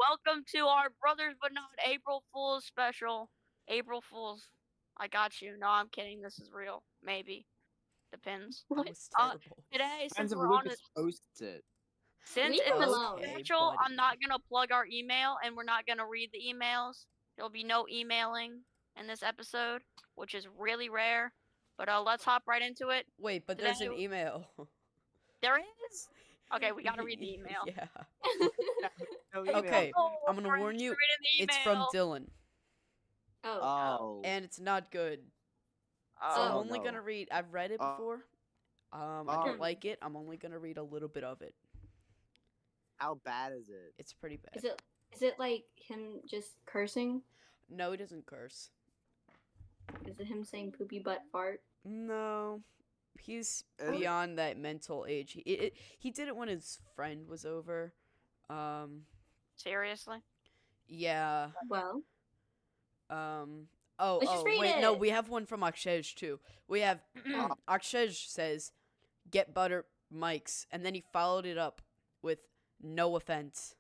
welcome to our Brothers But Not April Fool's special. April Fool's. I got you. No, I'm kidding. This is real. Maybe. Depends. That What? was terrible. Today, since Depends if we're on Lucas it, posts it. since Leave it's him a alone. Okay, special, buddy. I'm not gonna plug our email, and we're not gonna read the emails. There'll be no emailing in this episode, which is really rare. But let's hop right into it. Wait, but there's an Today- email. There is. Okay, we gotta read the email. Yeah. No email. Okay, Oh, I'm gonna we're warn you. reading the It's from email. Dylan, Oh. Oh. and it's not good. So Oh, I'm Oh, only no. gonna read. I've read it Oh. before. I Oh. don't like it. I'm only gonna read a little bit of it. How bad is it? It's pretty bad. Is it like him just cursing? No, he doesn't curse. Is it him saying poopy butt fart? No, he's Is it- beyond that mental age. He did it when his friend was over. seriously? Yeah. Well, Oh, Let's just read wait, no, it. we have one from Akshej too. We have Akshej says, "Get butter mics," and then he followed it up with "No offense."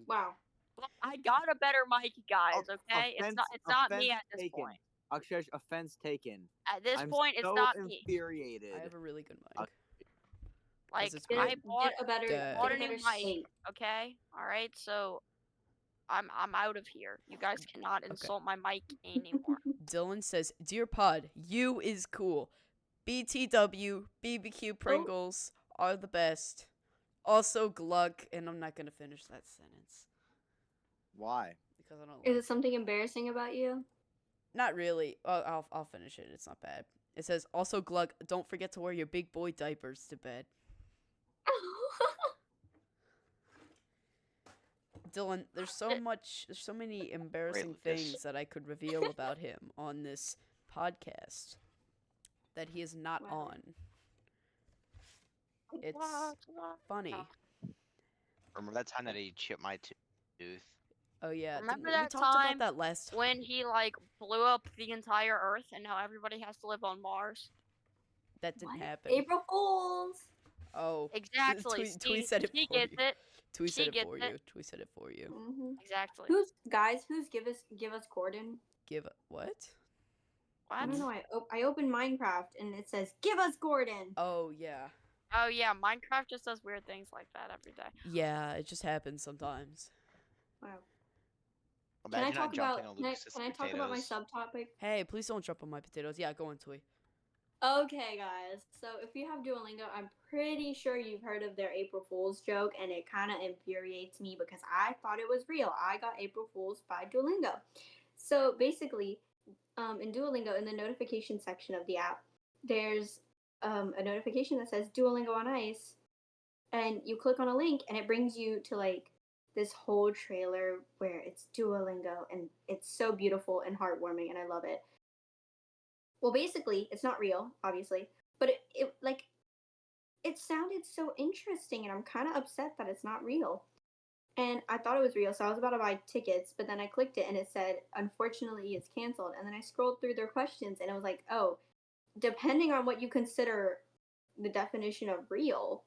wow. Well, I got a better mic, guys. Oh, Okay, it's not. It's offense- not me offense at this taken. point. Akshay, offense taken. At this I'm point, it's so not me. infuriated. I have a really good mic. Okay. Like it's I bought Get a better, Dad. bought get a a new better mic. state. Okay, all right. So I'm out of here. You guys cannot insult my mic anymore. Dylan says, "Dear Pod, you is cool. BTW, BBQ Pringles are the best. Also Gluck," and I'm not gonna finish that sentence Why? because I don't. Is Like it something embarrassing about you? Not really. I'll finish it. It's not bad. It says, "Also Gluck, don't forget to wear your big boy diapers to bed." Dylan, there's so many embarrassing Lucas. things that I could reveal about him on this podcast that he is not Wow. on. It's funny. Remember that time that he chipped my tooth? Oh yeah, Remember didn't we that talked about time that last time? when he like blew up the entire Earth and now everybody has to live on Mars? That didn't What? happen. April Fools. Oh, Exactly. Tweet said it She for gets you. it. Tweet She said it gets for it. you. Tweet said it for you. Hmm Exactly. Who's give us Gordon? What? I What? don't know. I opened Minecraft and it says give us Gordon. Oh yeah. Oh yeah, Minecraft just does weird things like that every day. Yeah, it just happens sometimes. Wow. Can I Imagine talk about? jumping on Can I, Lucas's can I talk about my potatoes. subtopic? Hey, please don't jump on my potatoes. Yeah, go on, Tweet. Okay, guys. So if you have Duolingo, I'm pretty sure you've heard of their April Fool's joke, and it kind of infuriates me because I thought it was real. I got April Fool's by Duolingo. So basically, in Duolingo, in the notification section of the app, there's a notification that says Duolingo on Ice, and you click on a link, and it brings you to like this whole trailer where it's Duolingo, and it's so beautiful and heartwarming, and I love it. Well, basically, it's not real, obviously, but it sounded so interesting, and I'm kind of upset that it's not real. And I thought it was real, so I was about to buy tickets, but then I clicked it, and it said, "Unfortunately, it's canceled." And then I scrolled through their questions, and it was like, "Oh, depending on what you consider the definition of real,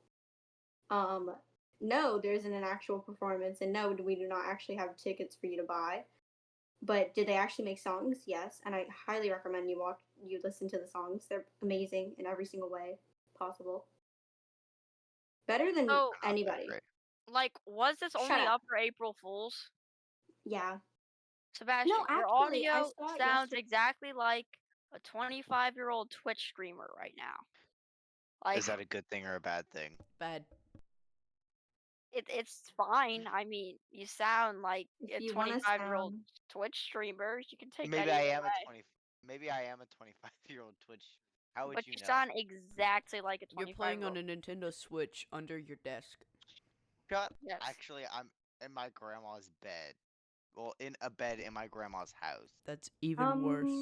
no, there isn't an actual performance, and no, we do not actually have tickets for you to buy." But did they actually make songs? Yes, and I highly recommend you listen to the songs. They're amazing in every single way possible. Better than So- anybody. Great. Like, was this Shut only up. up for April Fools? Yeah. Sebastian, your actually, I audio saw it sounds yesterday. exactly like a 25-year-old Twitch streamer right now. Like, Is that a good thing or a bad thing? Bad. it's fine. I mean, you sound like If a you wanna 25-year-old sound- Twitch streamer. You can take Maybe that I either am way. a 20. Maybe I am a 25-year-old Twitch. How would But you you know? sound exactly like a You're 25-year-old. playing on a Nintendo Switch under your desk. Shut. Yes. Actually, I'm in my grandma's bed. Well, in a bed in my grandma's house. That's even worse.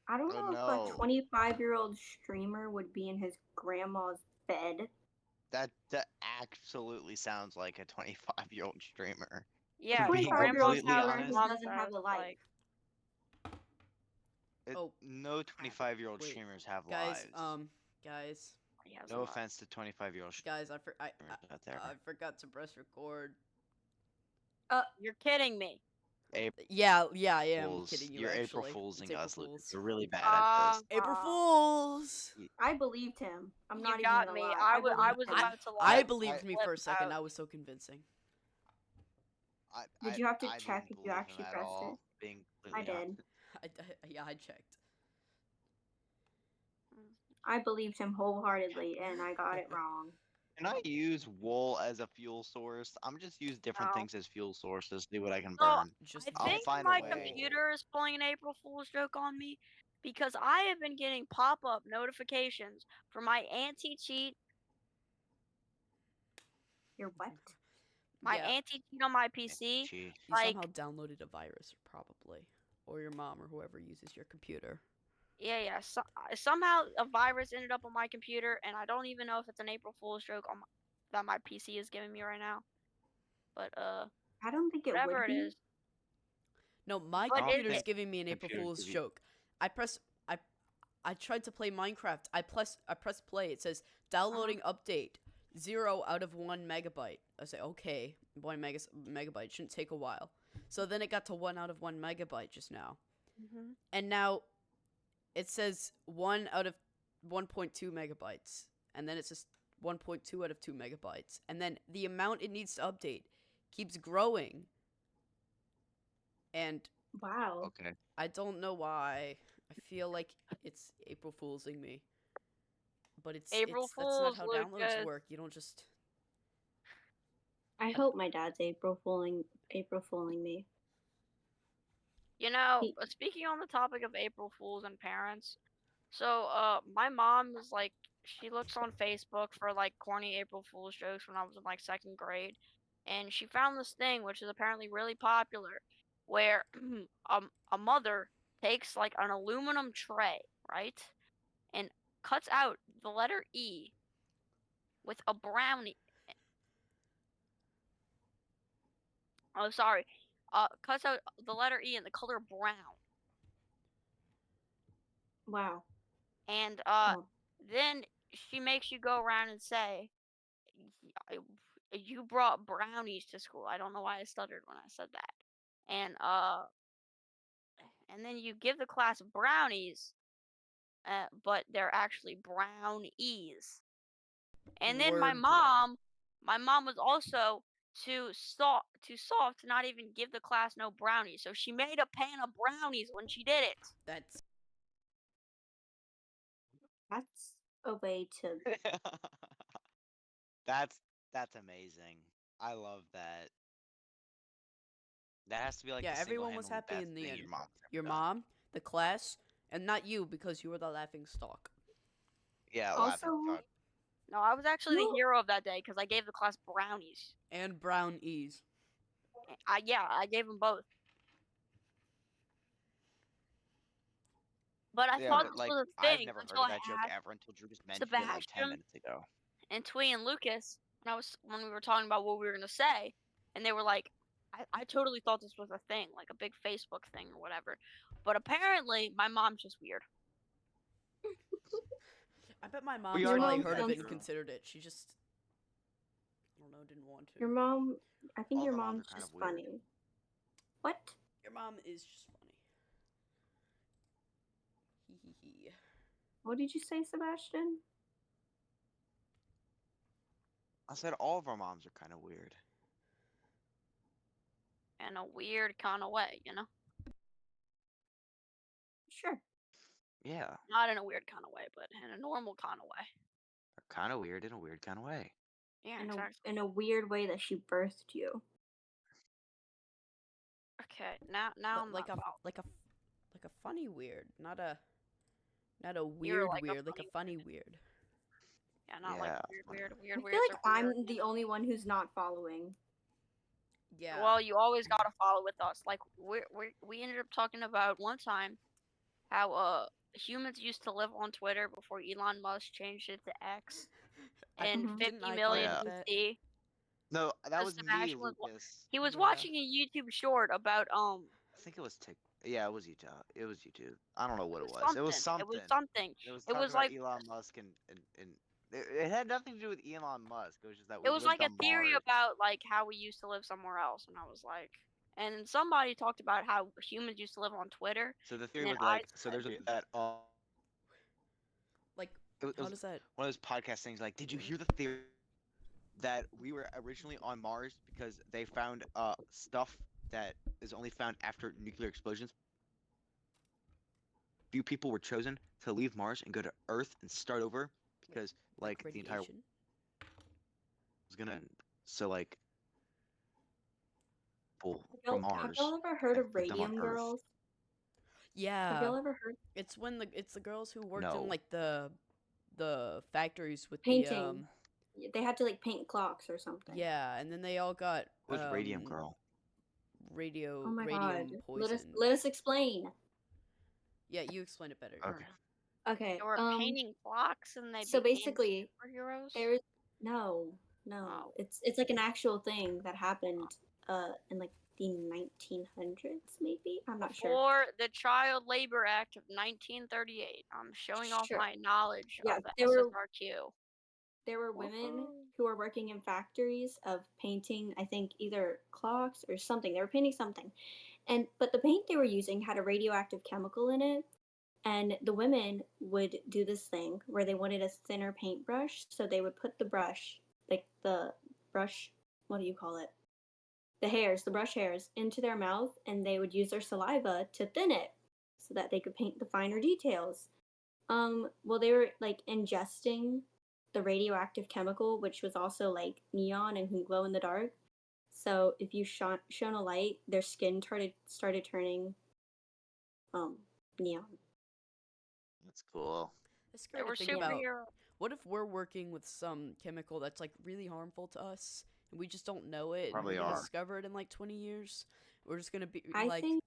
I don't Oh, know if no. a 25-year-old streamer would be in his grandma's bed. That absolutely sounds like a 25-year-old streamer. Yeah, being grandma's completely house honest- doesn't have sounds a life. like- Oh. No 25-year-old Wait, streamers have Guys, lives. guys, he has No a lot. offense to 25-year-old guys, streamers out there. I forgot to press record. You're kidding me. Yeah, I am Fools. kidding you. You're April April Fools. Foolsing April us, Lucas. Fools. You're really bad at this. April Uh, Fools. I believed him. I'm You not even got gonna me. lie. I believed was him. about to I like believed me flip for a second. out. That was so convincing. Did you have to I check didn't if you believe him actually at pressed all, it? being I completely did. honest. Yeah, I checked. I believed him wholeheartedly, and I got it wrong. Can I use wool as a fuel source? I'm just use different No. things as fuel sources, see what I can So, burn. Just I I'll think find a my way. computer is pulling an April Fool's joke on me because I have been getting pop-up notifications for my anti-cheat, Your what? my Yeah. anti-cheat on my PC. Gee. You Like, somehow downloaded a virus, probably, or your mom or whoever uses your computer. yeah. Somehow a virus ended up on my computer, and I don't even know if it's an April Fool's joke that my PC is giving me right now. But I don't think it whatever would it be. is. No, my But computer's think giving me an April computers Fool's give you- joke. I tried to play Minecraft. I press play. It says downloading update 0 out of 1 megabyte. I say okay, 1 megabyte shouldn't take a while. So then it got to 1 out of 1 megabyte just now, and now it says 1 out of 1.2 megabytes, and then it says 1.2 out of 2 megabytes, and then the amount it needs to update keeps growing. And Wow. Okay. I don't know why. I feel like it's April Foolsing me. But April that's not Fools, how downloads Lucas. work. You don't just I hope my dad's April fooling me. You know, He- speaking on the topic of April Fools and parents, so my mom was like, she looks on Facebook for like corny April Fools jokes when I was in like second grade, and she found this thing which is apparently really popular, where a mother takes like an aluminum tray, right, and cuts out the letter E with a brownie. Oh, sorry. Cuts out the letter E in the color brown. Wow. And Oh. then she makes you go around and say, "Y- you brought brownies to school." I don't know why I stuttered when I said that. And then you give the class brownies, but they're actually brownies. And then Wordplay. my mom was also too soft to not even give the class no brownies. So she made a pan of brownies when she did it. That's That's a way to. That's amazing. I love that. That has to be like yeah. the Everyone was single-handedly happy best in the thing end. your mom's ever Your done. mom, the class, and not you because you were the laughing stock. Yeah, Also, laughing stock. No, I was actually the You- hero of that day because I gave the class brownies. And brown E's. I gave them both. But I Yeah, thought but this like was a I've thing never heard until of I that joke asked ever until Drew just mentioned it like 10 Sebastian minutes ago. and Twee and Lucas when we were talking about what we were gonna say, and they were like, I totally thought this was a thing, like a big Facebook thing or whatever. But apparently, my mom's just weird. I bet my mom We Your probably mom heard of sounds- it and considered it. She just, I don't know, didn't want to. Your mom. I think All your of our moms mom's are kind just of weird. funny. What? Your mom is just funny. Hee hee hee. What did you say, Sebastian? I said all of our moms are kind of weird. In a weird kind of way, you know? Sure. Yeah, Not in a weird kind of way, but in a normal kind of way. they're kind of weird in a weird kind of way. Yeah, In exactly. in a weird way that she birthed you. Okay, now But I'm like not a following. like a funny weird, not a You're weird like a weird, like a funny funny weird. Yeah, not like Yeah, weird. I Weird feel like are I'm weird. the only one who's not following. Yeah. Well, you always gotta follow with us. Like we ended up talking about one time how humans used to live on Twitter before Elon Musk changed it to X in Mhm. Didn't 50 I million comment that? BC. no, that So was me, Sebastian Lucas. he was Yeah. watching a YouTube short about I think it was Tik. Yeah, it was YouTube. It was YouTube. I don't know what it was. something. It was something. It was something. It was It talking was about like Elon Musk and It had nothing to do with Elon Musk. It was just that we It was lived like a on theory Mars. about like how we used to live somewhere else, and I was like, and somebody talked about how humans used to live on Twitter. So the theory then was like, I so there's that Like, it how was does that? one of those podcast things. Like, did you hear the theory that we were originally on Mars because they found stuff that is only found after nuclear explosions? Few people were chosen to leave Mars and go to Earth and start over because like the entire world Radiation? was gonna end. So like people Y'all- from Have Mars y'all ever heard and of put them on Radium Earth. Girls? Have Yeah. y'all ever heard It's when it's the girls who worked No. in like the factories with painting? They had to like paint clocks or something. yeah, and then they all got It was Radium Girl. Oh my god. radium poison. Let us explain. Yeah, you explain it better. Okay. Okay. they were painting clocks, and they So became basically, superheroes. there's no. Oh. It's like an actual thing that happened in like the 1900s maybe. I'm not sure. Before the Child Labor Act of 1938. I'm showing off Sure. my knowledge Yeah, of the there were SSRQ. there were women Woohoo. who were working in factories of painting, I think either clocks or something. They were painting something. But the paint they were using had a radioactive chemical in it. And the women would do this thing where they wanted a thinner paintbrush, so they would put the brush, like the brush, what do you call it? The brush hairs, into their mouth, and they would use their saliva to thin it so that they could paint the finer details. Well, they were like ingesting the radioactive chemical, which was also like neon and can glow in the dark. So if you shone a light, their skin started turning neon. That's cool. It's They great were to think about. superheroes. What if we're working with some chemical that's like really harmful to us and we just don't know it and Probably we're gonna are. discover it in like 20 years? We're just gonna be I like think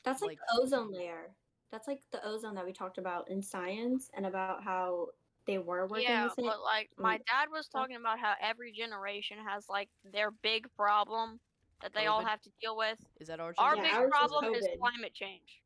that's like like the ozone layer. That's like the ozone that we talked about in science and about how they were working Yeah, with it. but like my and dad was stuff. talking about how every generation has like their big problem that they all COVID? have to deal with. Is that our Our Yeah, big generation? ours is problem is COVID. climate change.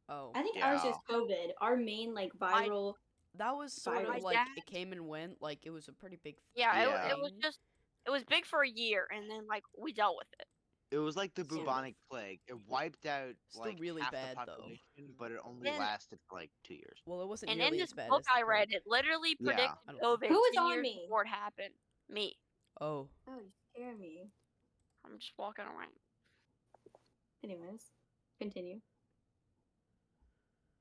Oh. I think ours is Yeah. COVID. Our main like viral. That was sort Virus. of My like dad- it came and went, like it was a pretty big Yeah, Yeah. it was just it was big for a year, and then like we dealt with it. It was like the Sort of. bubonic plague. It wiped out Still like really half bad, the though. population, but it only Then- lasted for like 2 years. Well, it wasn't And in nearly this as bad book as the I read, plague. it literally Yeah. predicted I don't COVID Who is 10 on years me? before it happened. Me. Oh. Oh, you scare me. I'm just walking around. Anyways, continue.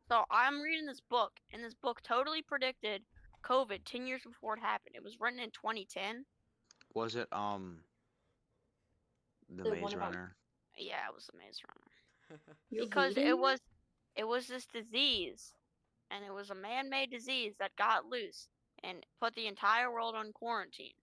So I'm reading this book, and this book totally predicted COVID 10 years before it happened. It was written in 2010. Was it the The Maze one about- Runner? Yeah, it was the Maze Runner. You're Because reading it was this disease, and it was a man-made disease that got loose and put the entire world on quarantine.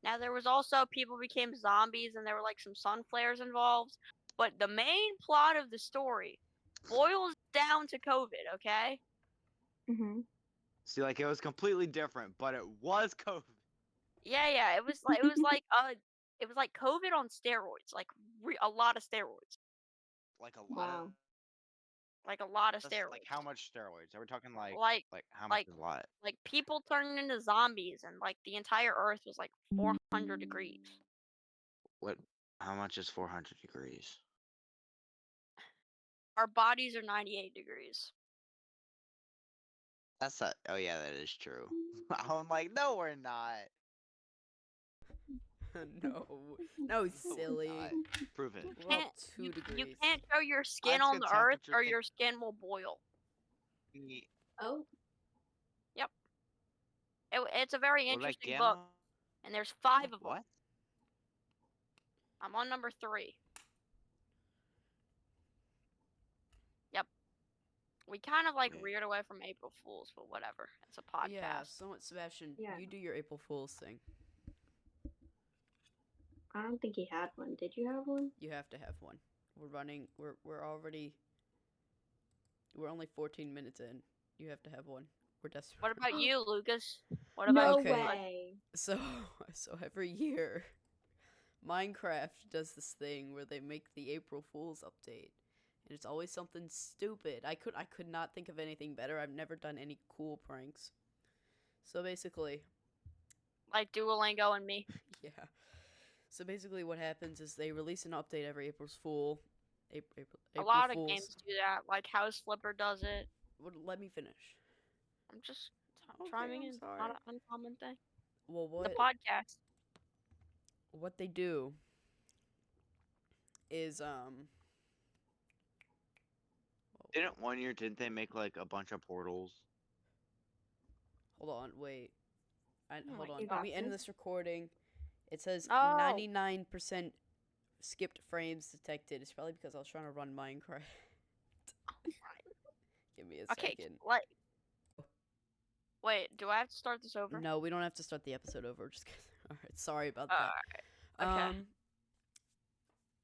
Now there was also people became zombies, and there were like some sun flares involved. But the main plot of the story boils down to COVID. Okay. Mm-hmm. See, like it was completely different, but it was COVID. Yeah. It was like it was like COVID on steroids, like a lot of steroids, Like a lot Wow. like a lot of of steroids. like how much steroids? Are we talking like Like how much like- is a lot? like people turned into zombies, and like the entire Earth was like 400 degrees. What? How much is 400 degrees? Our bodies are 98 degrees. That's not. Oh yeah, that is true. I'm like, no, we're not. No, No, we're silly. not. Prove it. We're up Can't- 2 You degrees. can't show your skin I've on got the Earth, temperature or thing- your skin will boil. Oh, It's a very What about interesting gamma? book, and there's 5 of them. What? I'm on number 3. Yep. We kind of like Wait. reared away from April Fools, but whatever. It's a podcast. Yeah, so Sebastian, Yeah. you do your April Fool's thing. I don't think he had one. Did you have one? You have to have one. We're already we're only 14 minutes in. You have to have one. We're desperate. What about you, Lucas? What No about Okay. you? way. So every year Minecraft does this thing where they make the April Fool's update. and it's always something stupid. I could not think of anything better. I've never done any cool pranks. So basically, Like Duolingo and me. yeah. So basically, what happens is they release an update every April's Fool. A April lot of Fools. games do that. Like House Flipper does it. Let me finish. I'm just Okay, chiming I'm in. sorry. Not an uncommon thing. Well, The podcast. what they do is Didn't 1 year, didn't they make like a bunch of portals? hold on, wait. Oh Hold my on. You Let got me end this? this recording. It says Oh. 99% skipped frames detected. It's probably because I was trying to run Minecraft. Give me a Okay, second. what? Wait, do I have to start this over? No, we don't have to start the episode over. Just alright. Sorry about that. Okay.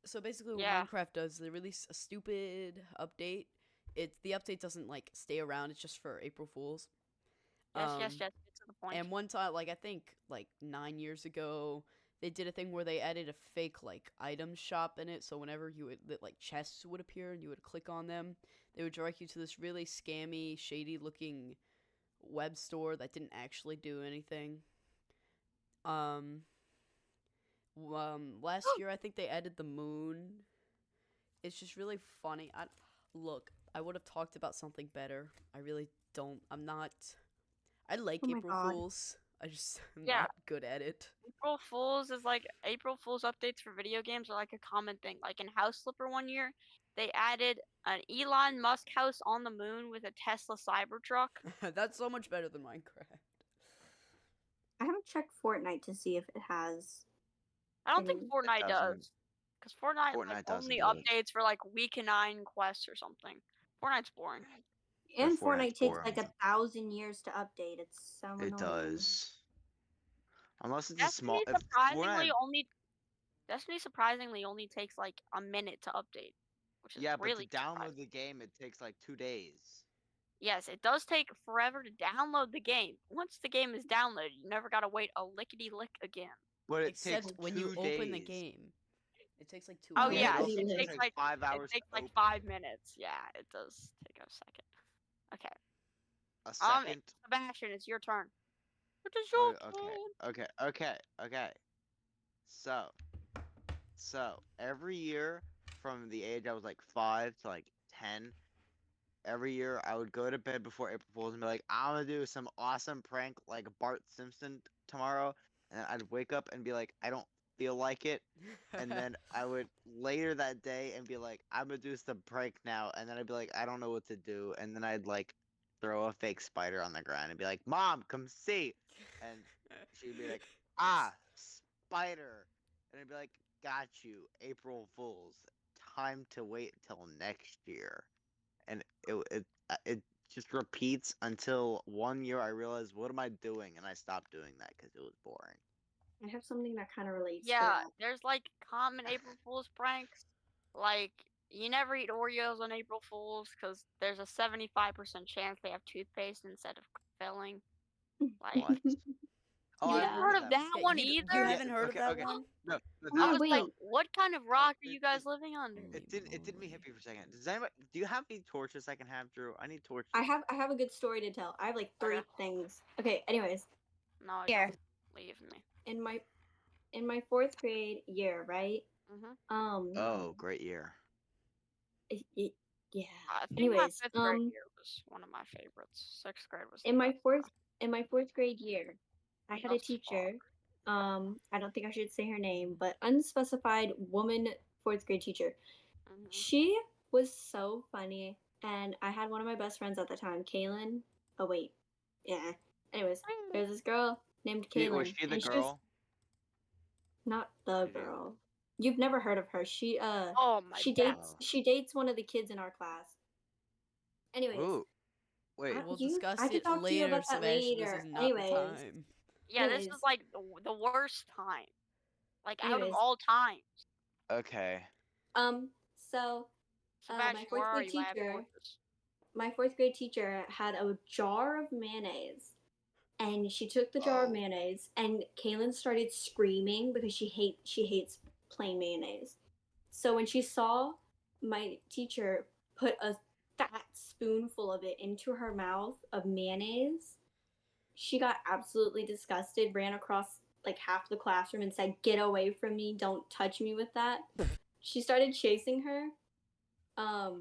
So basically, what Yeah. Minecraft does, they release a stupid update. The update doesn't like stay around. It's just for April Fools. Yes. Get to the point. And one time, like I think like 9 years ago, they did a thing where they added a fake like item shop in it. So whenever you would like chests would appear and you would click on them, they would direct you to this really scammy, shady looking web store that didn't actually do anything. Last year I think they added the moon. It's just really funny. I would have talked about something better. I really don't. I like Oh my April God. Fools. I just am Yeah. not good at it. April Fools is like April Fools updates for video games are like a common thing. Like in House Flipper 1 year, they added an Elon Musk house on the moon with a Tesla Cybertruck. That's so much better than Minecraft. I haven't checked Fortnite to see if it has. I don't think It Fortnite doesn't. does. Because Fortnite, Fortnite like, doesn't only do it. updates for like week 9 quests or something. Fortnite's boring. And Fortnite's Fortnite takes like boring. 1,000 years to update. It's so annoying. It does. Unless it's a Destiny small. If surprisingly Fortnite, only Destiny surprisingly only takes like a minute to update, which is yeah, but really to download surprising. the game, it takes like 2 days. Yes, it does take forever to download the game. Once the game is downloaded, you never gotta wait a lickety lick again. But it Except takes when 2 you open the days. game. It takes like 2 Oh hours. yeah, Lickety it lick. takes like 5 hours. it takes to like open. 5 minutes. Yeah, it does take a second. Okay, A second. Sebastian, it's your turn. It is your turn. Okay. So every year from the age I was like 5 to like 10, every year I would go to bed before April Fool's and be like, I'm gonna do some awesome prank like Bart Simpson tomorrow, and then I'd wake up and be like, I don't feel like it, and then I would later that day and be like, I'm gonna do some prank now, and then I'd be like, I don't know what to do, and then I'd like throw a fake spider on the ground and be like, Mom, come see, and she'd be like, spider, and I'd be like, got you, April Fools. Time to wait till next year, and it just repeats until 1 year I realized, what am I doing, and I stopped doing that because it was boring. I have something that kind of relates to Yeah, that. there's like common April Fool's pranks. Like you never eat Oreos on April Fools because there's a 75% chance they have toothpaste instead of filling. Like What? Oh, you I've haven't heard heard of that Yeah, one you either? haven't heard okay, of that okay. one? No, Oh, I yeah, was like, wait. what kind of rock are you guys living under? It didn't hit me for a second. Does anybody? Do you have any torches I can have, Drew? I need torches. I have a good story to tell. I have like 3 Okay. things. Okay, anyways, No, Here. don't leave me. in my 4th grade year, right? Mm-hmm. Oh, great year. Yeah. I think Anyways, my 5th grade year was one of my favorites. 6th grade was the in my best. 4th grade year, I had a Thus teacher. I don't think I should say her name, but unspecified woman 4th grade teacher. Mhm. She was so funny, and I had one of my best friends at the time, Kaylin. Oh wait, yeah. Anyways, there's this girl named Kaylin. Was she the and she was girl? not the girl. You've never heard of her. She Oh my she god. dates one of the kids in our class. Anyways, Ooh. Wait. We'll I discuss could it talk to you later, about that Sebastian. This later. is not Anyways. the time. Yeah, this Anyways. is like the worst time. Like out of Anyways. all time. Okay. So Sebastian, where are you? I have teacher, torches. my 4th grade teacher had a jar of mayonnaise, and she took the jar of Oh. mayonnaise, and Kaylin started screaming because she hates plain mayonnaise. So when she saw my teacher put a fat spoonful of it into her mouth of mayonnaise. She got absolutely disgusted, ran across like half the classroom and said, "Get away from me, don't touch me with that." She started chasing her I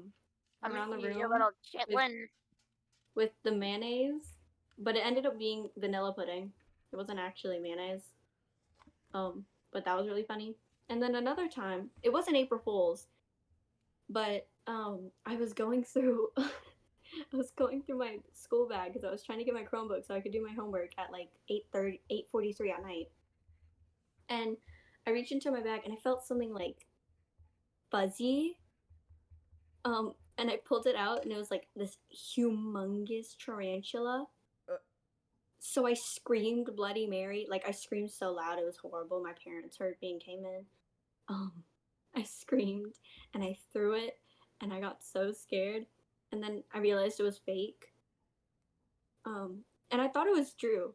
around the mean, you room little chitlin. with the mayonnaise, but it ended up being vanilla pudding. It wasn't actually mayonnaise. But that was really funny. And then another time, it wasn't April Fool's, but I was going through I was going through my school bag because I was trying to get my Chromebook so I could do my homework at like 8:30, 8:43 at night. And I reached into my bag and I felt something like fuzzy. And I pulled it out and it was like this humongous tarantula. Uh. So I screamed Bloody Mary. Like I screamed so loud it was horrible. My parents heard me and came in. I screamed and I threw it and I got so scared. And then I realized it was fake. And I thought it was Drew,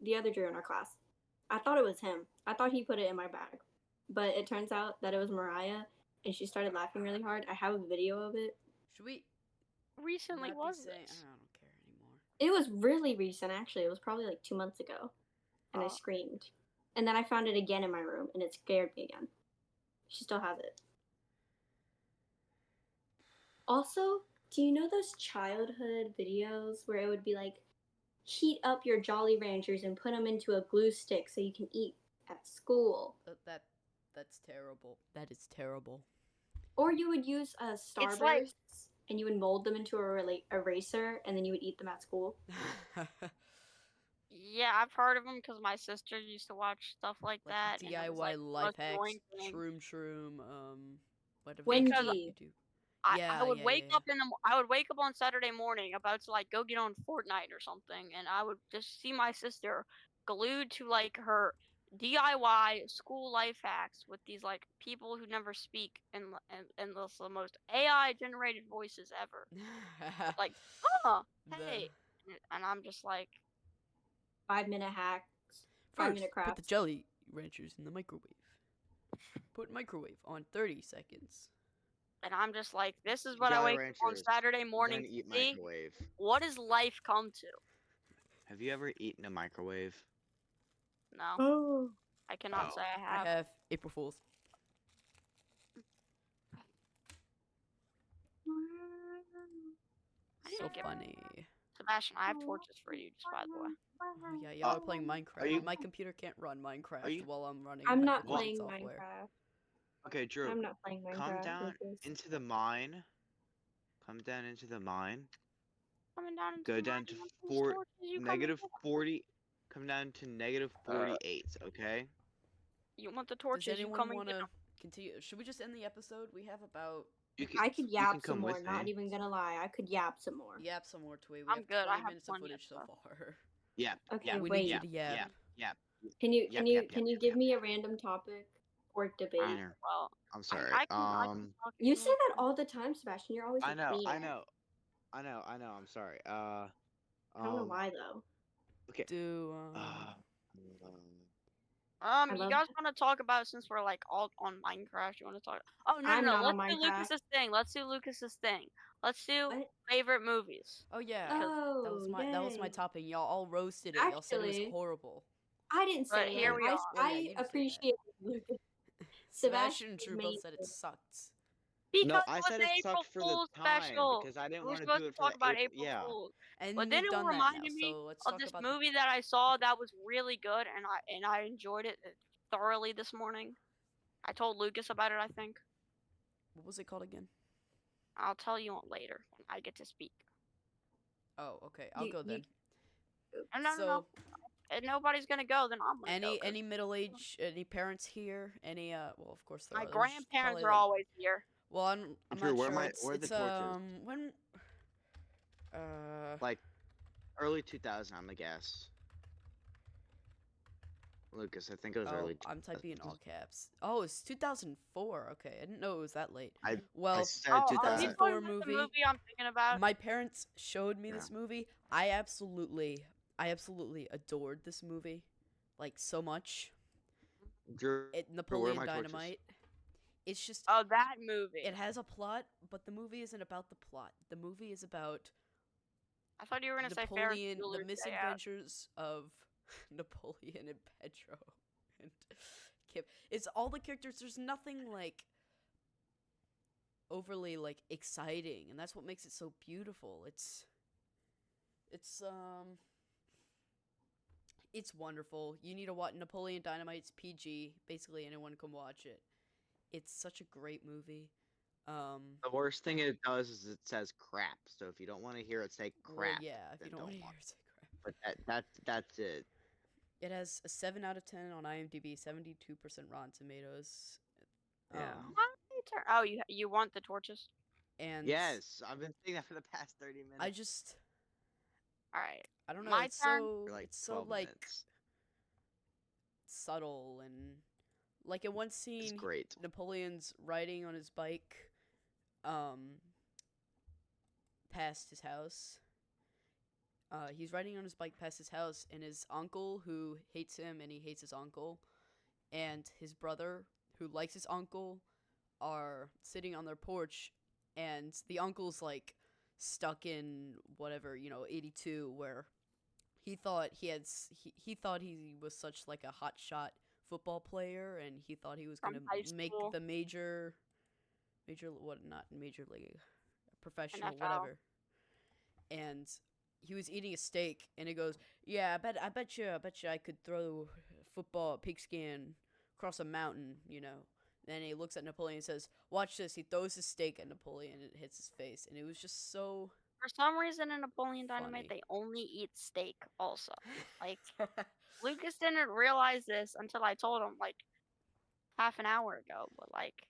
the other Drew in our class. I thought it was him. I thought he put it in my bag. But it turns out that it was Mariah and she started laughing really hard. I have a video of it. Should we Recently not be was saying? this? I don't care anymore. It was really recent, actually. It was probably like 2 months ago. And I Oh. screamed. And then I found it again in my room and it scared me again. She still has it. Also, do you know those childhood videos where it would be like, heat up your Jolly Ranchers and put them into a glue stick so you can eat at school? That's terrible. That is terrible. Or you would use Starbursts like- and you would mold them into a eraser and then you would eat them at school. Yeah, I've heard of them because my sister used to watch stuff like Like that. and it DIY was, like, the life most hacks, annoying thing. shroom, whatever. Wendy. you do. I would Yeah, wake yeah. up I would wake up on Saturday morning about to like go get on Fortnite or something, and I would just see my sister glued to like her DIY school life hacks with these like people who never speak and the most AI generated voices ever. Like, oh, hey, and I'm just like, 5-minute hacks. 5-minute First, put crafts. the Jelly Ranchers in the microwave. Put microwave on 30 seconds. and I'm just like, this is what I Jolly wake up on Ranchers, Saturday Then morning to eat see. microwave. What does life come to? Have you ever eaten a microwave? No, Oh. I cannot Oh. say I I have. have April Fools. I need So to get funny. Sebastian, I have torches for you, just by the way. Oh, yeah, y'all are playing Minecraft. you- My computer can't run Minecraft you- while I'm running. I'm my not recording playing software. Minecraft. Okay, Drew. I'm not playing Minecraft. Come down Lucas. into the mine. Come down into the mine. Coming down into Go the down mine, to you want these four- torches, you come Negative and get 40. Come down to negative 48. Okay. 'em. You want the Does torches, you anyone come and want get to 'em. continue? Should we just end the episode? We have about You can, I could you can yap come some more, with not me. even gonna lie. I could yap some more. yap some more to it. We I'm have good, I 20 have minutes of plenty of footage so stuff. far. Yeah. Okay, yeah. we wait. need you Yeah. to yap. Yeah. Can you Yep, give me a random topic or debate? Minor. Well, I'm sorry. I can talk You to say that all the time, Sebastian. You're always I with know. me. I know. I'm sorry. I don't know why though. Okay. Do I You love guys want to talk about, since we're like all on Minecraft, you want to talk? Oh no, I'm no, not let's on do Minecraft. Lucas's thing. Let's do Lucas's thing. Let's do What? favorite movies. Oh yeah, Oh, that was my yay. topic. Y'all all roasted it. Y'all said it was Actually- horrible. I didn't But say here it. we are. Oh, yeah, you did say that. appreciate Lucas. Sebastian and Sebastian Drew both said it made- sucked. Because No, I it was said the it April sucked for the Fool's time special. because I didn't We were want to supposed do to it for talk the about April. April Yeah. Fools. And But then you've it done that reminded now, me so let's of talk this about movie that I saw that was really good, and I enjoyed it thoroughly this morning. I told Lucas about it, I think. what was it called again? I'll tell you later when I get to speak. Oh, okay. I'll You- go you- then. No. So, If nobody's gonna go, then I'm gonna go. 'cause any any parents here? Any well, of course there my are. There's grandparents probably, are like- always here. Well, I'm Drew, not where sure. my- It's, where are the it's torches? when Like early 2000, I'm gonna guess. Lucas, I think it was oh, early. I'm typing in all caps. Oh, it's 2004. Okay, I didn't know it was that late. I Well, said Are you 2000. talking 2004 about the movie. movie I'm thinking about? My parents showed me Yeah. this movie. I absolutely adored this movie, like so much. Drew, Napoleon my torches? Dynamite. it's just Oh, that movie. it has a plot, but the movie isn't about the plot. The movie is about I thought you were gonna say Ferris Napoleon, the Bueller's Day Out. misadventures of Napoleon and Pedro and Kip. It's all the characters. There's nothing like overly like exciting, and that's what makes it so beautiful. It's wonderful. You need to watch Napoleon Dynamite's PG. Basically, anyone can watch it. It's such a great movie. The worst thing it does is it says crap. So if you don't want to hear it say Well, crap, yeah, if you then don't want to watch hear it say crap. But that's it. It has a 7 out of 10 on IMDb, 72% Rotten Tomatoes. Yeah. My turn. Oh, you want the torches? And Yes, I've been saying that for the past 30 minutes. I just All right. I don't know. My It's turn? so For like it's so 12 like minutes. subtle and like in one It's scene great. Napoleon's riding on his bike past his house. He's riding on his bike past his house, and his uncle, who hates him and he hates his uncle, and his brother, who likes his uncle, are sitting on their porch, and the uncle's like stuck in whatever, 82, where he thought he thought he was such like a hot shot football player, and he thought he was From gonna high make school. the major what, not major league, professional, NFL. whatever. And he was eating a steak, and he goes, "Yeah, I bet you I could throw a football at pigskin across a mountain, Then he looks at Napoleon and says, "Watch this." He throws his steak at Napoleon, and it hits his face, and it was just so For some reason in Napoleon Dynamite, funny. they only eat steak also. Like, Lucas didn't realize this until I told him, like, half an hour ago. But, like,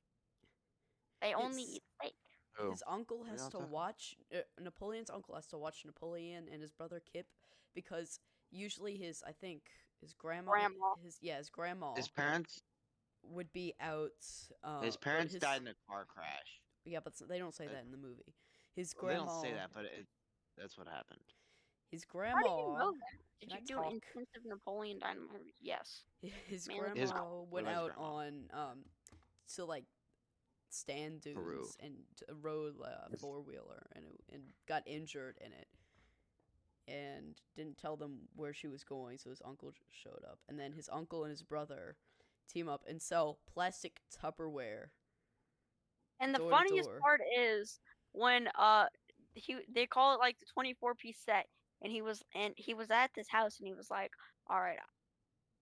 they only His- eat steak. Oh, His uncle we has don't to talk- watch Napoleon's uncle has to watch Napoleon and his brother Kip, because usually his grandma Grandma. his grandma His parents would be out. his but parents died in a car crash. Yeah, but they don't say Uh, that in the movie. His Well, they grandma. don't say that, but that's what happened. His How do you grandma. know that? Did Can I you do talk? intensive Napoleon Dynamite? Yes. His Mainly grandma His- went what about his out grandma? on to like stand dunes Peru. and rode a 4-wheeler and got injured in it, and didn't tell them where she was going, so his uncle showed up, and then his uncle and his brother team up and sell plastic Tupperware. And the Door to funniest door. part is when they call it like the 24-piece set, and he was at this house, and he was like, "All right,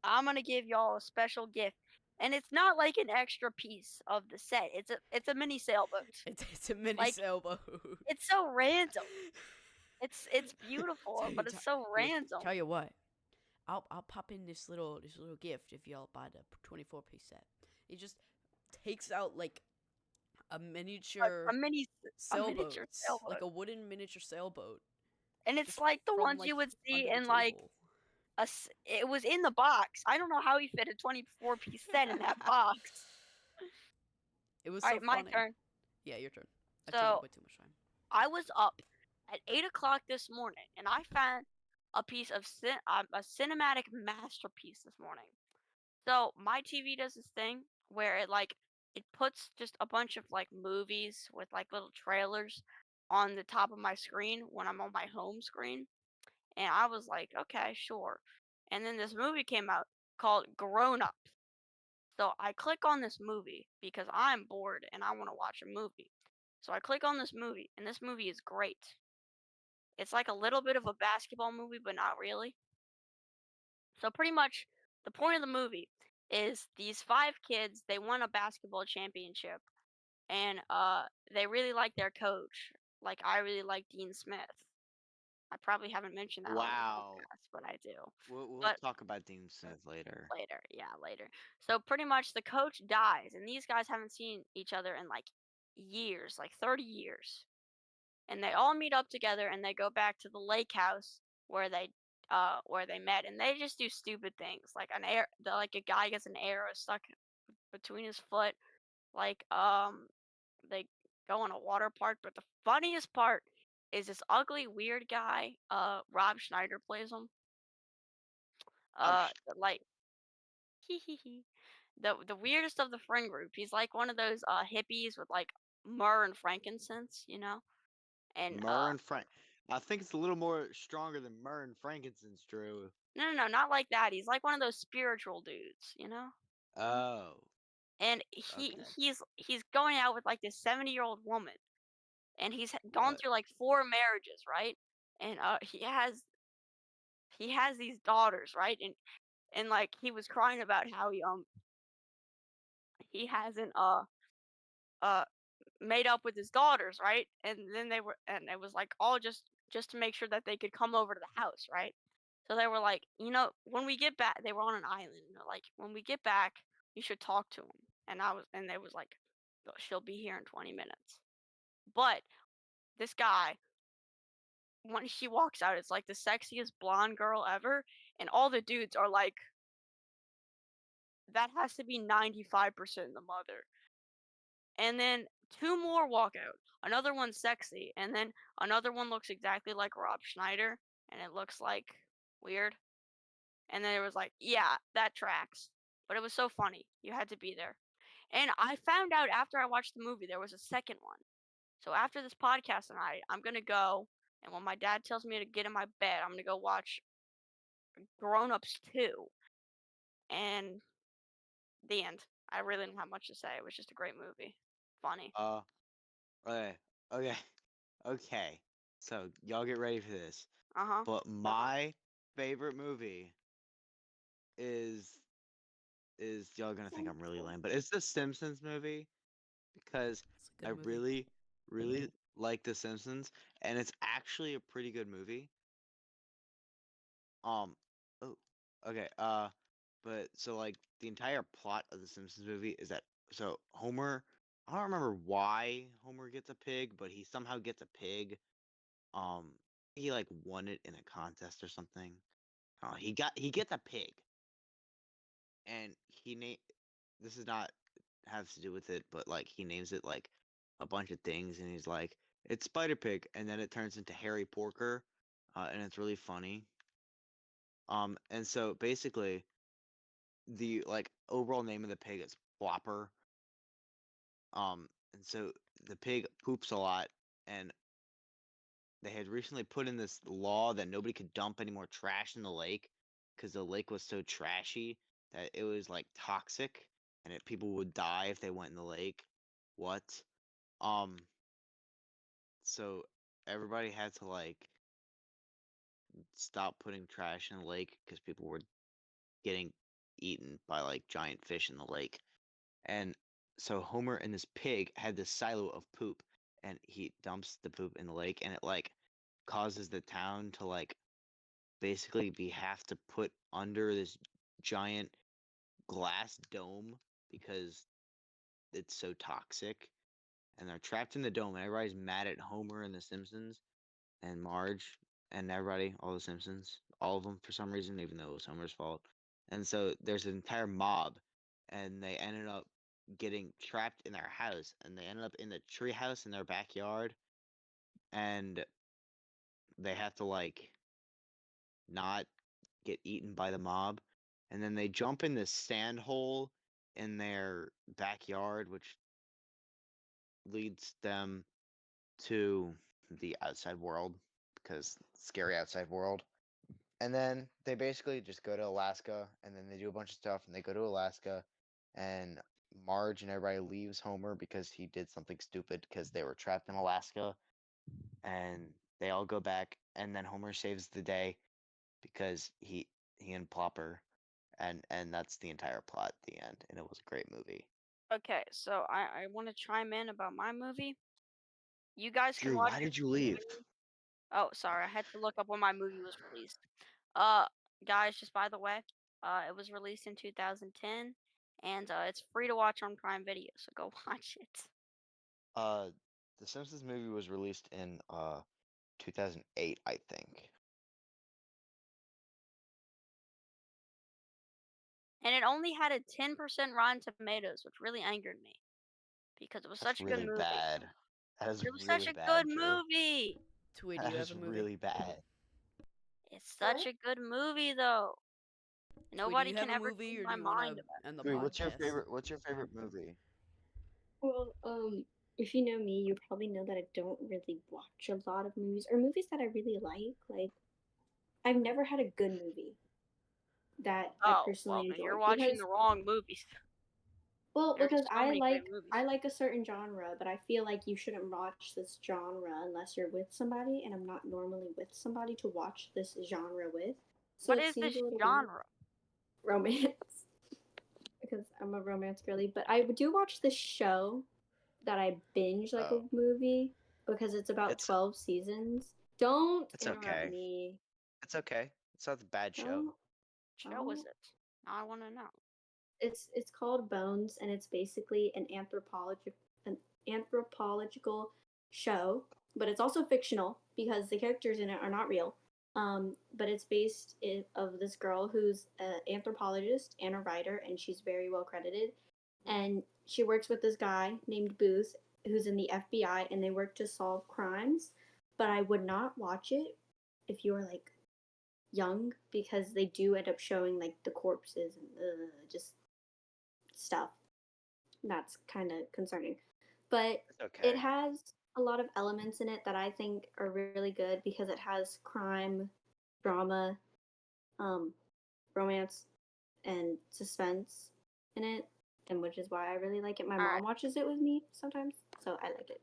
I'm gonna give y'all a special gift." And it's not like an extra piece of the set. It's a mini sailboat. It's a mini Like, sailboat. It's so random. It's beautiful, Tell you- but it's so Here, random. Tell you what, I'll pop in this little gift if y'all buy the 24-piece set. He just takes out like a miniature A miniature sailboat, sailboat. like a wooden miniature sailboat. And it's just like the from, ones like, you would see under the in like table. it was in the box. I don't know how he fit a 24-piece set in that box. It was All so right, my funny. turn. Yeah, your turn. I took up So way too much time. I was up at 8 o'clock this morning, and I found a piece of a cinematic masterpiece this morning. So my TV does this thing where it puts just a bunch of like movies with like little trailers on the top of my screen when I'm on my home screen. And I was like, okay, sure. And then this movie came out called Grown Ups. So I click on this movie because I'm bored and I want to watch a movie. So I click on this movie, and this movie is great. It's like a little bit of a basketball movie, but not really. So pretty much the point of the movie is these 5 kids, they won a basketball championship, and they really like their coach. Like, I really like Dean Smith. I probably haven't mentioned that on Wow. the podcast, but I do. We'll But- talk about Dean Smith later. Later. So pretty much the coach dies, and these guys haven't seen each other in like years, like 30 years. And they all meet up together, and they go back to the lake house where they met, and they just do stupid things like a guy gets an arrow stuck between his foot, like they go on a water park. But the funniest part is this ugly weird guy, Rob Schneider plays him. Oh, Like The weirdest of the friend group. He's like one of those hippies with like myrrh and frankincense, you know? And Myrrh and Frank. I think it's a little more stronger than myrrh and frankincense, Drew. no, not like that. He's like one of those spiritual dudes, you know? Oh, And okay. he's going out with like this 70-year-old woman, and he's gone What? through like 4 marriages, right? And he has these daughters, right? And like he was crying about how he hasn't uh made up with his daughters, right? And then and it was like all just to make sure that they could come over to the house, right? So they were like, when we get back, they were on an island. And they're like, when we get back, you should talk to him. And they was like, she'll be here in 20 minutes. But this guy, when she walks out, it's like the sexiest blonde girl ever, and all the dudes are like, that has to be 95% the mother. And then 2 more walk out. Another one's sexy, and then another one looks exactly like Rob Schneider, and it looks like weird. And then it was like, yeah, that tracks. But it was so funny. You had to be there. And I found out after I watched the movie there was a second one. So after this podcast tonight, I'm gonna go, and when my dad tells me to get in my bed, I'm gonna go watch Grown Ups 2. And the end. I really don't have much to say. It was just a great movie. Funny. Uh, okay, okay, okay. So y'all get ready for this. Uh-huh. But my favorite movie is y'all gonna think I'm really lame, but it's the Simpsons movie because It's a I good movie. really like the Simpsons, and it's actually a pretty good movie. Oh, okay. But so like the entire plot of the Simpsons movie is that so Homer, I don't remember why Homer gets a pig, but he somehow gets a pig. Um, he like won it in a contest or something. He gets a pig, and he name this is not has to do with it, but like he names it like a bunch of things, and he's like it's Spider Pig, and then it turns into Harry Porker, and it's really funny. And so basically the like overall name of the pig is Flopper. And so the pig poops a lot, and they had recently put in this law that nobody could dump any more trash in the lake because the lake was so trashy that it was like toxic, and people would die if they went in the lake. What? Um, so everybody had to like stop putting trash in the lake because people were getting eaten by like giant fish in the lake. And so Homer and this pig had this silo of poop, and he dumps the poop in the lake, and it like causes the town to like basically be have to put under this giant glass dome because it's so toxic, and they're trapped in the dome, and everybody's mad at Homer and the Simpsons and Marge and everybody, all the Simpsons, all of them for some reason, even though it was Homer's fault. And so there's an entire mob, and they ended up getting trapped in their house, and they ended up in the tree house in their backyard, and they have to like not get eaten by the mob, and then they jump in this sand hole in their backyard, which leads them to the outside world because scary outside world. And then they basically just go to Alaska, and then they do a bunch of stuff, and they go to Alaska, and Marge and everybody leaves Homer because he did something stupid because they were trapped in Alaska, and they all go back, and then Homer saves the day because he and Plopper, and that's the entire plot at the end, and it was a great movie. Okay, so I want to chime in about my movie. You guys can Drew, watch why it. did you leave? Oh, sorry, I had to look up when my movie was released. Uh, guys, just by the way, it was released in 2010, and it's free to watch on Prime Video, so go watch it. Uh, the Simpsons movie was released in 2008, I think. And it only had a 10% Rotten Tomatoes, which really angered me because it was That's such a good really movie. bad. That is It was such really a bad, good Drew. movie. Tui, do That you have is a movie? really bad. It's such What? a good movie, though. Nobody do you have can a ever movie, change or my do you want mind to about end the Wait, podcast? what's your favorite movie? Well, if you know me, you probably know that I don't really watch a lot of movies or movies that I really like. Like, I've never had a good movie that I Oh, well, personally then you're enjoyed watching because, the wrong movies. well, There's because so many great movies. I like a certain genre, but I feel like you shouldn't watch this genre unless you're with somebody, and I'm not normally with somebody to watch this genre with. So What it is seems this a little weird. genre? Romance. Because I'm a romance girly, but I do watch this show that I binge like a Oh, movie because it's about it's 12 seasons. Don't it's interrupt okay. me. It's okay. It's not a bad show. Don't. Show is don't. it? Now I want to know. It's called Bones, and it's basically an anthropological show, but it's also fictional because the characters in it are not real. But it's of this girl who's an anthropologist and a writer, and she's very well credited. And she works with this guy named Booth, who's in the FBI, and they work to solve crimes. But I would not watch it if you were like young because they do end up showing like the corpses and just stuff. That's kind of concerning. But It's okay. it has a lot of elements in it that I think are really good because it has crime, drama, um, romance, and suspense in it, and which is why I really like it. My All right. mom watches it with me sometimes, so I like it.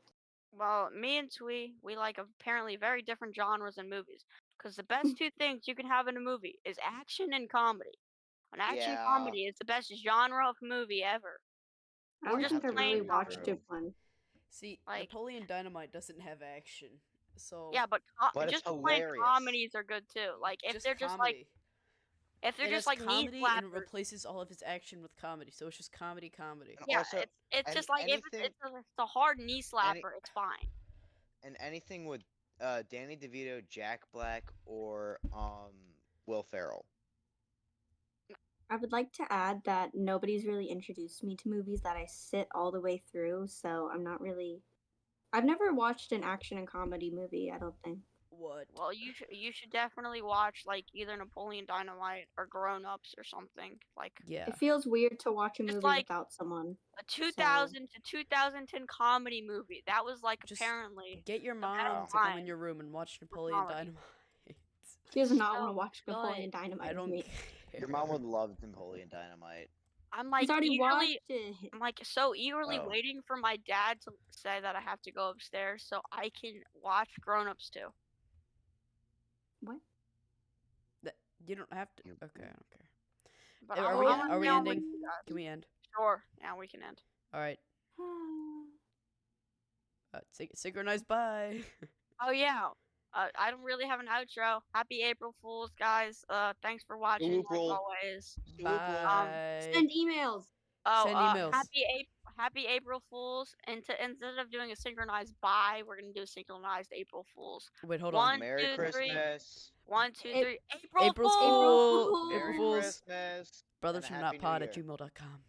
Well, me and Twee, we like apparently very different genres in movies. Because the best two things you can have in a movie is action and comedy. An action Yeah, comedy is the best genre of movie ever. I Or don't I just think have I to really plain agree with watched comedy. you. it one. See, Like, Napoleon Dynamite doesn't have action, so yeah, but But it's just plain hilarious. comedies are good too. Like, if just they're just like, comedy. if they're It just has like knee comedy and it slappers. replaces all of its action with comedy, so it's just comedy. And Yeah, also, it's and just like if anything, it's a hard knee any, slapper, it's fine. and anything with Danny DeVito, Jack Black, or Will Ferrell. I would like to add that nobody's really introduced me to movies that I sit all the way through, so I'm not really. I've never watched an action and comedy movie, I don't think. What? Well, you should definitely watch like either Napoleon Dynamite or Grown Ups or something. Like Yeah. It feels weird to watch a it's movie like without someone. a So 2000 to 2010 comedy movie. That was like Just apparently get your the mom best to come in time your room and watch for Napoleon comedy. Dynamite. he does not want to So watch Napoleon good. Dynamite I with don't me. care. Your mom would love Napoleon Dynamite. I'm He's like already eagerly, watched it. I'm like so eagerly Oh. waiting for my dad to say that I have to go upstairs so I can watch Grown Ups too. What? You don't have to. You- Okay, I don't care. But Are I'm, we I'm are gonna we be on with ending? you guys. Can we end? Sure. Yeah, we can end. All right. Synchronized. Bye. Oh yeah. I don't really have an outro. Happy April Fools, guys. Thanks for watching as April. always. Bye. Send emails. Oh, Send emails. happy April Fools. And instead of doing a synchronized bye, we're gonna do a synchronized April Fools. Wait, hold One, on. Merry 2, 3. Christmas. 1, 2, Ap- 3. April April's Fools. April Fool. Fools. April Merry Fools. Christmas. Brothers and from a Happy New NotPod at Year. gmail.com.